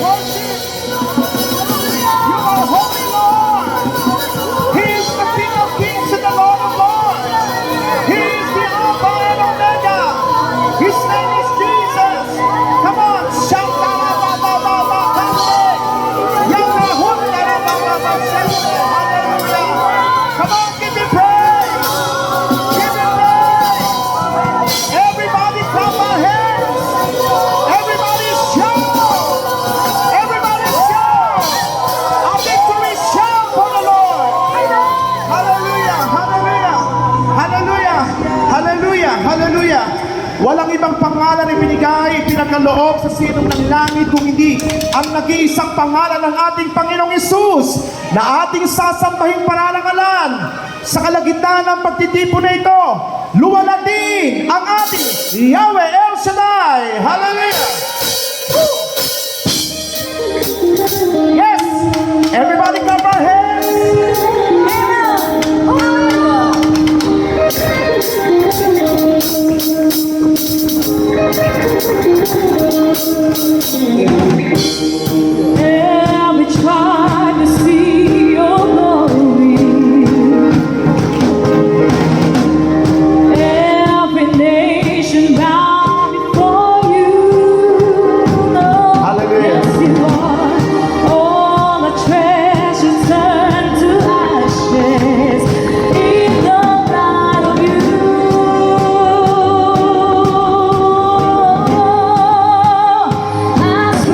worship. You are holy, Lord. He is the King of kings and the Lord of lords. He is the Alpha and Omega. His name is Jesus. Come on, shout hallelujah. Come on, give me praise. Give me praise. Everybody clap our hands. Everybody shout. Everybody shout. A victory shout for the Lord. Hallelujah. Hallelujah. Hallelujah. Hallelujah. Hallelujah. Walang ibang pangalan na binigay, pinagkaloob sa sinong ng langit kung hindi ang nag-iisang pangalan ng ating Panginoong Hesus na ating sasambahin panangalan. Sa kalagitnaan ng pagtitipon na ito, luwalhati ang ating Yahweh El Shaddai. Hallelujah! Yes! Everybody clap our hands! Yeah, we tried to see your glory. Every nation bow before you. No, Hallelujah. yes, you are. All the treasures turn to ashes in the light of you. I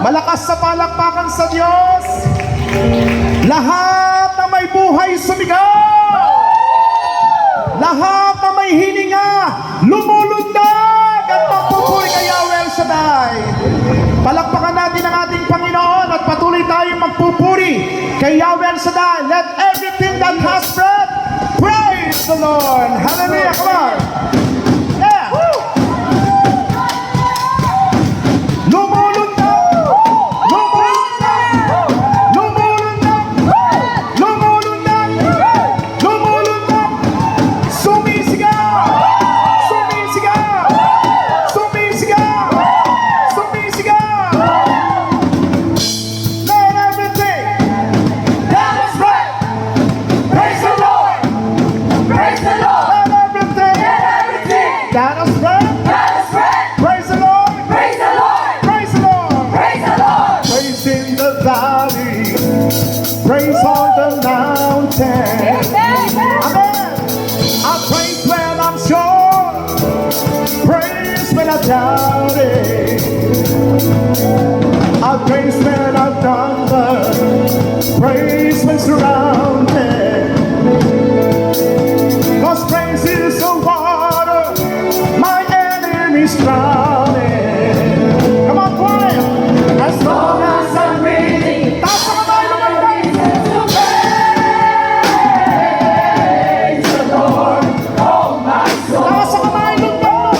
Malakas sa palakpakan sa Diyos. Lahat na may buhay sumigaw. Lahat na may hininga, lumulundag at magpupuri kay Yahweh El Shaddai. Palakpakan natin ang ating Panginoon at patuloy tayong magpupuri kay Yahweh El Shaddai. Let everything that has breath praise the Lord. Hallelujah, come on. Yeah. Lumulundag, lumulundag, lumulundag, lumulundag, lumulundag, sumisigaw, sumisigaw, sumisigaw, sumisigaw. Let everything that is right praise the Lord. Praise the Lord. Let everything that is right That is right. praise the Lord. Praise the Lord. Praise the Lord. Praise the Lord. Praise in the valley, praise on the mountain. Amen. I praise when I'm sure, praise when I doubt it. I praise when I'm numbered, praise when surrounded. Cause praise is the water my enemies drowning. Come on, choir. As long as I'm breathing, taas ang kamay, lumabas. Taas ang kamay, lumabas.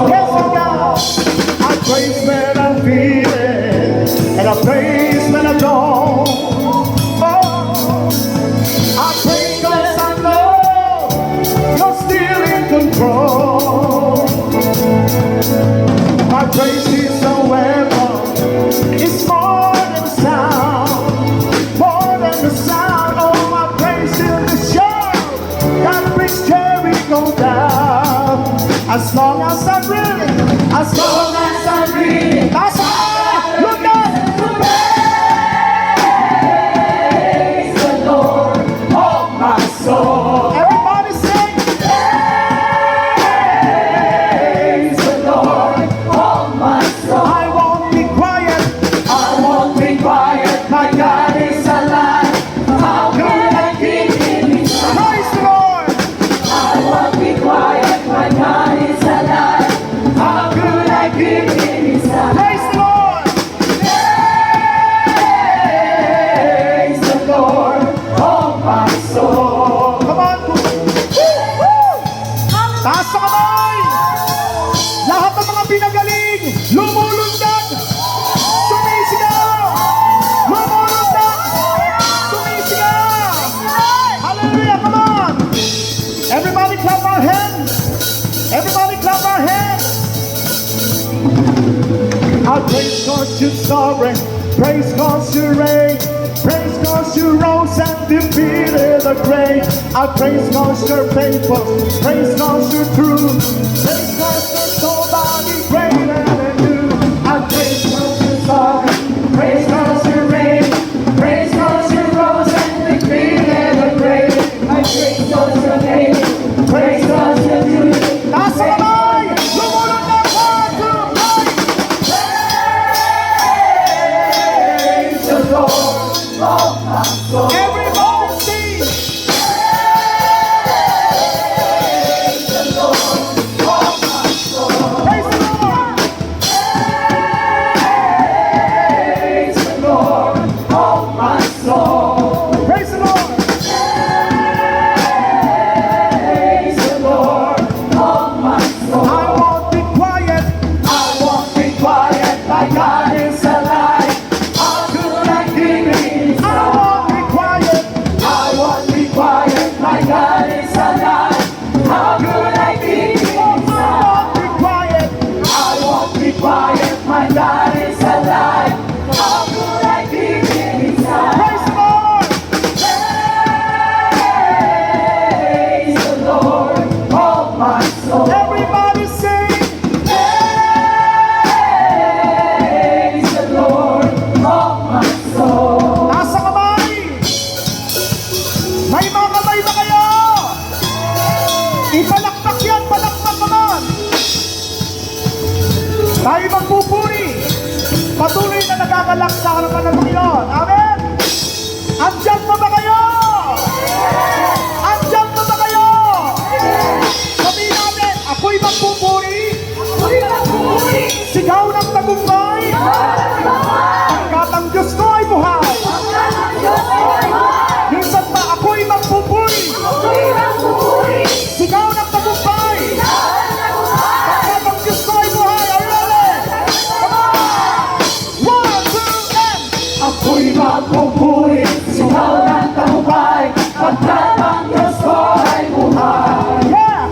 Yes, oh God. I praise when I'm feeling, and I praise when I don't. Oh, I praise 'cause I know you're still in control. My praise is a weapon. It's more than sound, more than the sound. Oh, my praise is the shout that brings Jericho down. As long as I'm breathing, as long as I'm breathing, that's all. Look at Praise the Lord, oh my soul. everybody sing. Praise the Lord, oh my soul. I won't be quiet. I won't be quiet. My God is alive. How can I keep him inside? Praise the Lord. I won't be quiet. My God is alive. How could I keep him inside? Praise the Lord. Praise the Lord, oh my soul. Come on. Taas sa kamay. Lahat ng mga pinagaling, lumulundag, sumisigaw, lumulundag, sumisigaw. Hallelujah, come on. Everybody clap our hands. Everybody clap our hands. I praise 'cause you're sovereign, praise 'cause you reign, praise 'cause you rose and defeated the grave. I praise 'cause you're faithful, praise 'cause you're true, praise 'cause there's nobody greater than you. I praise 'cause you're sovereign, Praise 'cause you reign. Praise 'cause you rose and defeated the grave. I praise 'cause you reign. Praise 'cause you do. taas sa kamay, lumulundag, 1, 2, 3. Praise the Lord, oh my soul. Everybody sing. Praise the Lord, oh my soul. Tayo magpupuri. Patuloy na nagagalak sa harapan ng Panginoon. Amen? Andyan pa ba kayo? Andyan pa ba kayo? Sabihin natin, ako'y magpupuri. Sigaw ng tagumpay. Pagkat ang Diyos ko ay buhay. Minsan pa, ako'y magpupuri. Sigaw ng tagumpay. Pagkat ang Diyos ko ay buhay. Are you ready? Come on! 1, 2, and... Ako'y magpupuri, sigaw ng tagumpay, pagkat ang Diyos ko ay buhay. Yeah!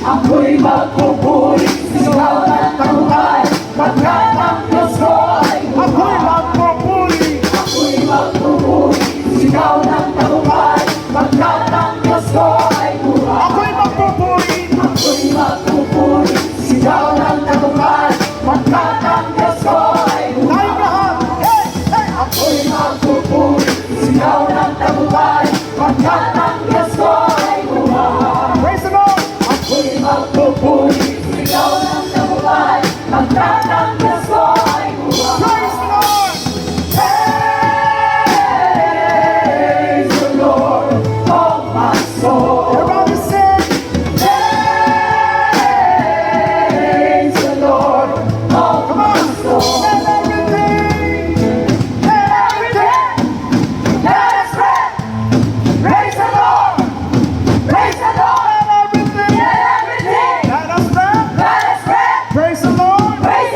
Ako'y magpupuri, sigaw ng tagumpay, pagkat ang Diyos ko ay Ako'y buhay. magpupuri. Ako'y magpupuri, sigaw ng tagumpay, pagkat ang Diyos ko ay buhay. Ako'y magpupuri. Ako'y magpupuri, sigaw ng tagumpay, pagkat ang Diyos ko ay buhay. Tayong lahat. Hey! Hey! Ako'y magpupuri, sigaw ng tagumpay, pagkat ang Diyos ko ay buhay. Praise the Lord. Ako'y magpupuri, sigaw ng tagumpay, pagkat ang Diyos ko ay buhay. Praise the Lord. Praise the Lord, oh my soul. Everybody sing. Praise the Lord, oh Come my on. soul. Let everything. Let everything. Let us pray. Praise the Lord, praise the Lord. Let everything. Let everything. Let us stand. Let us pray. Praise the Lord. Praise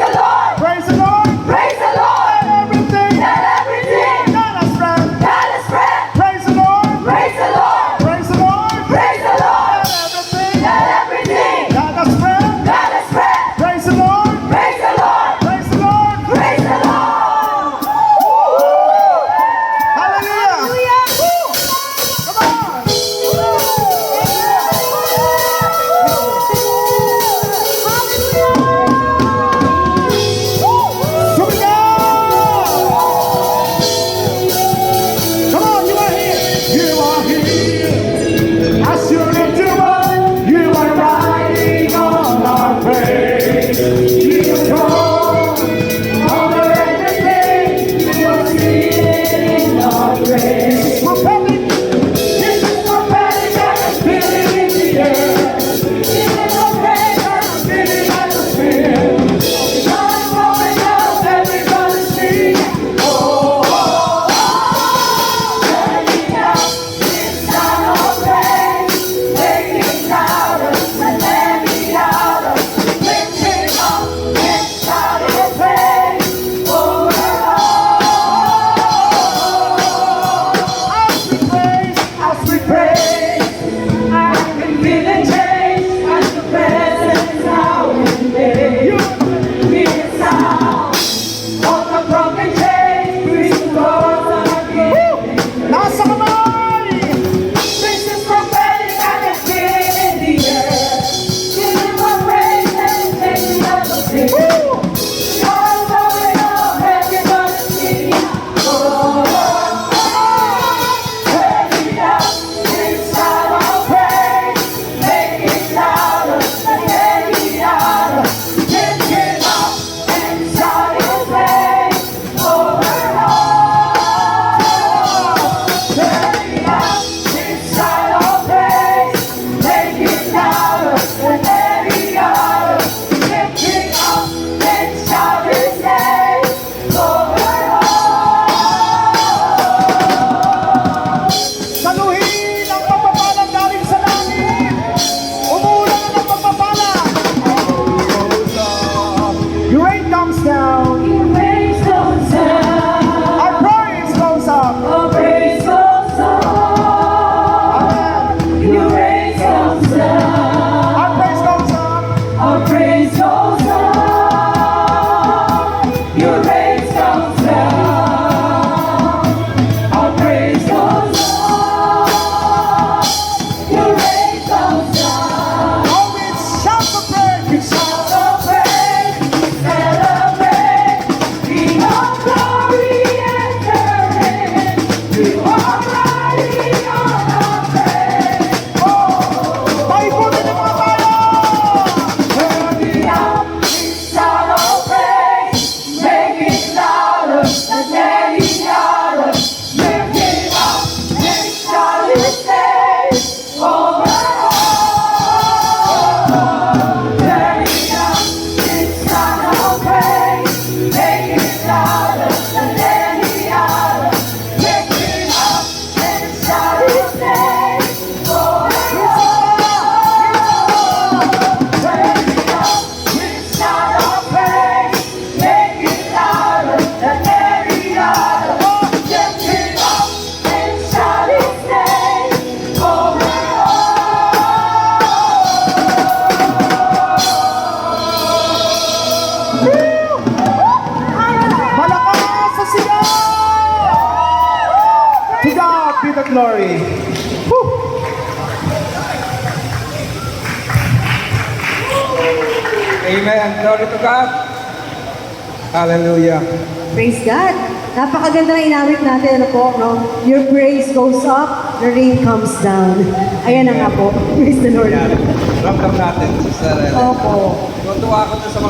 be the glory. Woo. Amen. Glory to God. Hallelujah. Praise God. Napakaganda na inawit natin, ano po, no? Your praise goes up, the rain comes down. Ayan na nga po. Praise the Lord. Ramdam natin, Sister Ellen. Opo. Tuwa ako dun sa mga